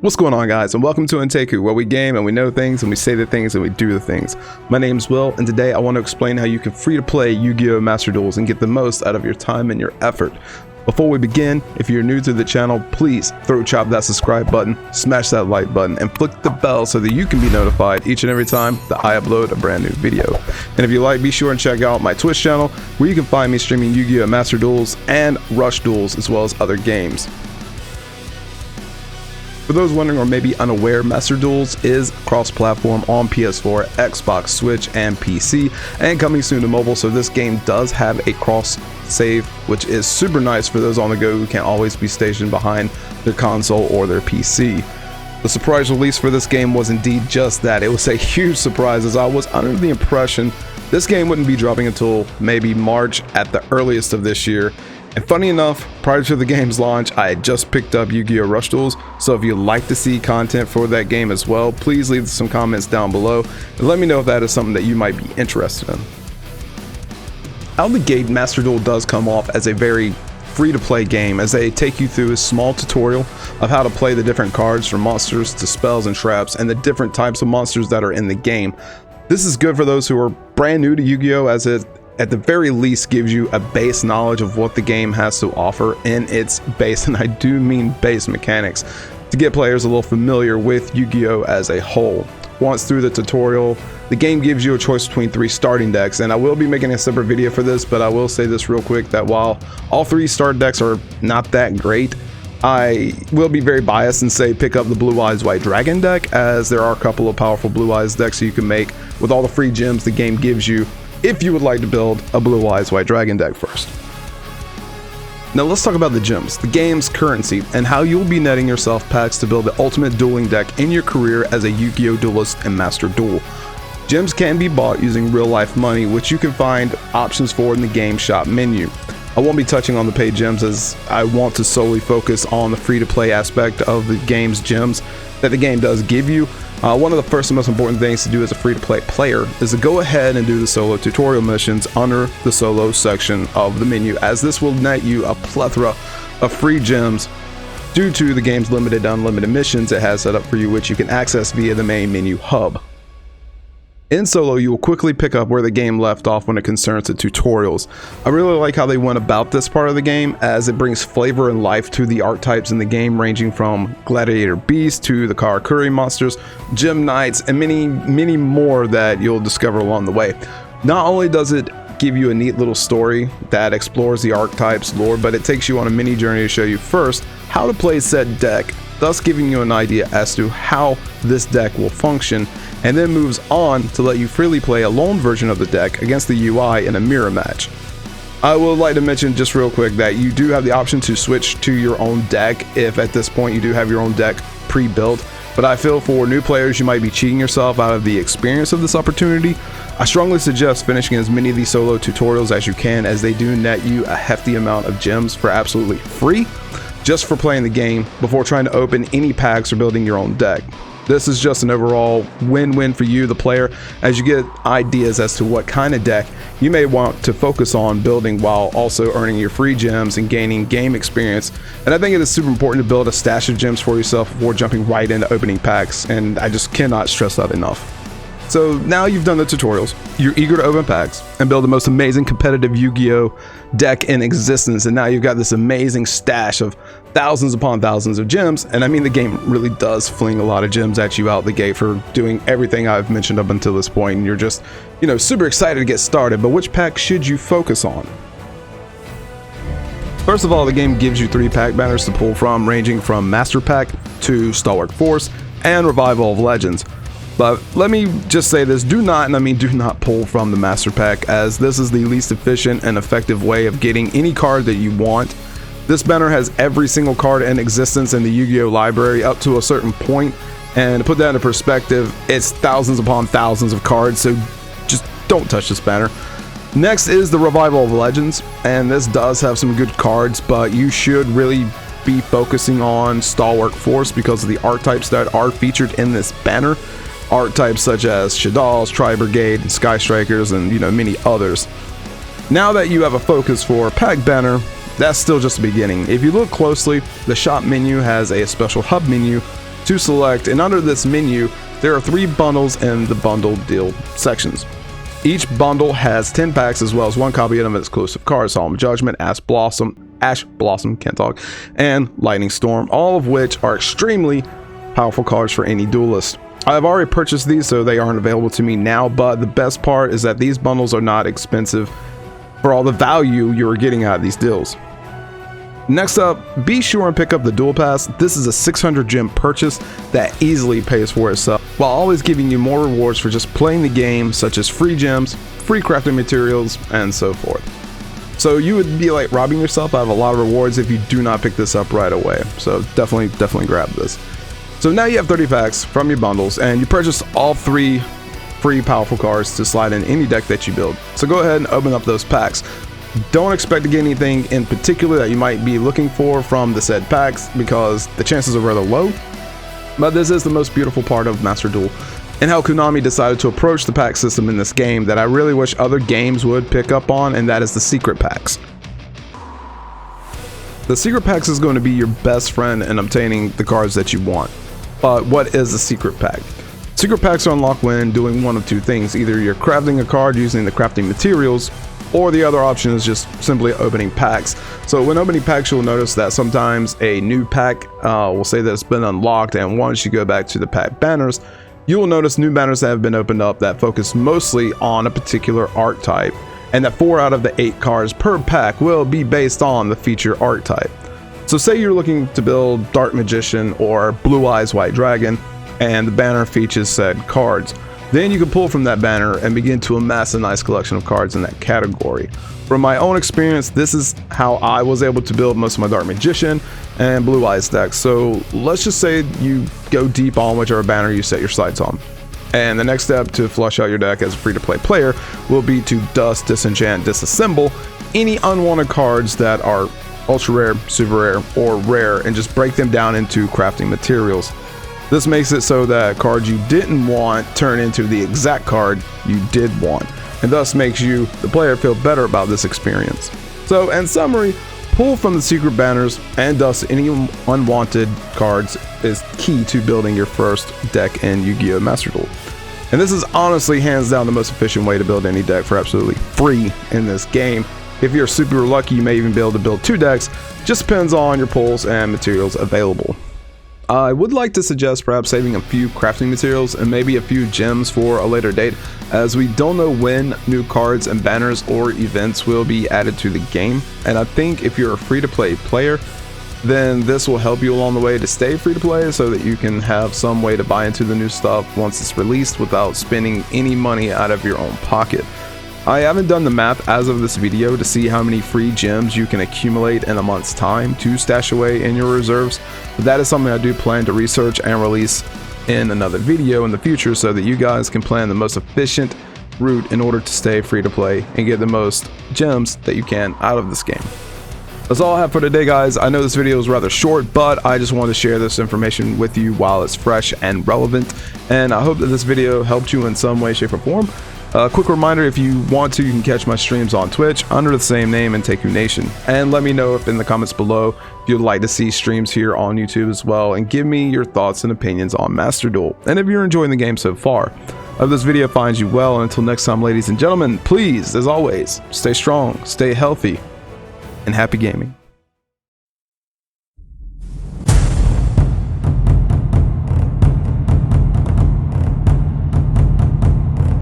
What's going on, guys, and welcome to Anteiku, where we game and we know things and we say the things and we do the things. My name's Will, and today I want to explain how you can free-to-play Yu-Gi-Oh Master Duels and get the most out of your time and your effort. Before we begin, if you're new to the channel, please throat chop that subscribe button, smash that like button, and flick the bell so that you can be notified each and every time that I upload a brand new video. And if you like, be sure and check out my Twitch channel, where you can find me streaming Yu-Gi-Oh Master Duels and Rush Duels, as well as other games. For those wondering or maybe unaware, Master Duels is cross-platform on PS4, Xbox, Switch, and PC, and coming soon to mobile, so this game does have a cross-save, which is super nice for those on the go who can't always be stationed behind their console or their PC. The surprise release for this game was indeed just that. It was a huge surprise, as I was under the impression this game wouldn't be dropping until maybe March at the earliest of this year. And funny enough, prior to the game's launch, I had just picked up Yu-Gi-Oh Rush Duels, so if you'd like to see content for that game as well, please leave some comments down below and let me know if that is something that you might be interested in. Out of the gate, Master Duel does come off as a very free-to-play game, as they take you through a small tutorial of how to play the different cards, from monsters to spells and traps, and the different types of monsters that are in the game. This is good for those who are brand new to Yu-Gi-Oh, as it at the very least gives you a base knowledge of what the game has to offer in its base, and I do mean base mechanics, to get players a little familiar with Yu-Gi-Oh as a whole. Once through the tutorial, the game gives you a choice between 3 starting decks, and I will be making a separate video for this, but I will say this real quick, that while all 3 start decks are not that great, I will be very biased and say pick up the Blue Eyes White Dragon deck, as there are a couple of powerful Blue Eyes decks you can make with all the free gems the game gives you, if you would like to build a Blue Eyes White Dragon deck first. Now let's talk about the gems, the game's currency, and how you'll be netting yourself packs to build the ultimate dueling deck in your career as a Yu-Gi-Oh duelist in Master Duel. Gems can be bought using real-life money, which you can find options for in the game shop menu. I won't be touching on the paid gems, as I want to solely focus on the free-to-play aspect of the game's gems that the game does give you. One of the first and most important things to do as a free-to-play player is to go ahead and do the solo tutorial missions under the solo section of the menu, as this will net you a plethora of free gems due to the game's limited to unlimited missions it has set up for you, which you can access via the main menu hub. In solo, you will quickly pick up where the game left off when it concerns the tutorials. I really like how they went about this part of the game, as it brings flavor and life to the archetypes in the game, ranging from gladiator beasts to the Karakuri monsters, gem knights, and many more that you'll discover along the way. Not only does it give you a neat little story that explores the archetypes lore, but it takes you on a mini journey to show you first how to play said deck, thus giving you an idea as to how this deck will function, and then moves on to let you freely play a lone version of the deck against the UI in a mirror match. I would like to mention just real quick that you do have the option to switch to your own deck if at this point you do have your own deck pre-built, but I feel for new players you might be cheating yourself out of the experience of this opportunity. I strongly suggest finishing as many of these solo tutorials as you can, as they do net you a hefty amount of gems for absolutely free just for playing the game before trying to open any packs or building your own deck. This is just an overall win-win for you, the player, as you get ideas as to what kind of deck you may want to focus on building while also earning your free gems and gaining game experience. And I think it is super important to build a stash of gems for yourself before jumping right into opening packs, and I just cannot stress that enough. So now you've done the tutorials, you're eager to open packs and build the most amazing competitive Yu-Gi-Oh deck in existence, and now you've got this amazing stash of thousands upon thousands of gems, and I mean the game really does fling a lot of gems at you out the gate for doing everything I've mentioned up until this point, and you're just, super excited to get started. But which pack should you focus on? First of all, the game gives you 3 pack banners to pull from, ranging from Master Pack to Stalwart Force and Revival of Legends. But let me just say this, do not pull from the Master Pack, as this is the least efficient and effective way of getting any card that you want. This banner has every single card in existence in the Yu-Gi-Oh library up to a certain point, and to put that into perspective, it's thousands upon thousands of cards, so just don't touch this banner. Next is the Revival of Legends, and this does have some good cards, but you should really be focusing on Stalwart Force because of the archetypes that are featured in this banner. Archetypes such as Shadal's, Tri-Brigade, and Sky Strikers, and many others. Now that you have a focus for pack banner, that's still just the beginning. If you look closely, the shop menu has a special hub menu to select, and under this menu, there are 3 bundles in the bundle deal sections. Each bundle has 10 packs as well as 1 copy of an exclusive card, Solemn Judgment, Ash Blossom, can't talk, and Lightning Storm, all of which are extremely powerful cards for any duelist. I have already purchased these, so they aren't available to me now, but the best part is that these bundles are not expensive for all the value you are getting out of these deals. Next up, be sure and pick up the Duel Pass. This is a 600 gem purchase that easily pays for itself, while always giving you more rewards for just playing the game, such as free gems, free crafting materials, and so forth. So you would be like robbing yourself out of a lot of rewards if you do not pick this up right away. So definitely grab this. So now you have 30 packs from your bundles, and you purchase all 3 free powerful cards to slide in any deck that you build. So go ahead and open up those packs. Don't expect to get anything in particular that you might be looking for from the said packs, because the chances are rather low. But this is the most beautiful part of Master Duel, and how Konami decided to approach the pack system in this game that I really wish other games would pick up on, and that is the secret packs. The secret packs is going to be your best friend in obtaining the cards that you want. But what is a secret pack? Secret packs are unlocked when doing one of 2 things. Either you're crafting a card using the crafting materials, or the other option is just simply opening packs. So when opening packs, you'll notice that sometimes a new pack will say that it's been unlocked, and once you go back to the pack banners, you will notice new banners that have been opened up that focus mostly on a particular archetype, and that 4 out of the 8 cards per pack will be based on the feature archetype. So say you're looking to build Dark Magician or Blue Eyes White Dragon, and the banner features said cards. Then you can pull from that banner and begin to amass a nice collection of cards in that category. From my own experience, this is how I was able to build most of my Dark Magician and Blue Eyes decks. So let's just say you go deep on whichever banner you set your sights on. And the next step to flush out your deck as a free-to-play player will be to dust, disenchant, disassemble any unwanted cards that are ultra rare, super rare, or rare, and just break them down into crafting materials. This makes it so that cards you didn't want turn into the exact card you did want, and thus makes you, the player, feel better about this experience. So in summary, pull from the secret banners and dust any unwanted cards is key to building your first deck in Yu-Gi-Oh Master Duel. And this is honestly hands down the most efficient way to build any deck for absolutely free in this game. If you're super lucky, you may even be able to build 2 decks, just depends on your pulls and materials available. I would like to suggest perhaps saving a few crafting materials and maybe a few gems for a later date, as we don't know when new cards and banners or events will be added to the game. And I think if you're a free-to-play player, then this will help you along the way to stay free-to-play, so that you can have some way to buy into the new stuff once it's released without spending any money out of your own pocket. I haven't done the math as of this video to see how many free gems you can accumulate in a month's time to stash away in your reserves, but that is something I do plan to research and release in another video in the future, so that you guys can plan the most efficient route in order to stay free to play and get the most gems that you can out of this game. That's all I have for today, guys. I know this video is rather short, but I just wanted to share this information with you while it's fresh and relevant, and I hope that this video helped you in some way, shape, or form. A quick reminder, if you want to, you can catch my streams on Twitch under the same name, Anteiku Nation. And let me know if in the comments below if you'd like to see streams here on YouTube as well, and give me your thoughts and opinions on Master Duel, and if you're enjoying the game so far. I hope this video finds you well, and until next time, ladies and gentlemen, please, as always, stay strong, stay healthy, and happy gaming.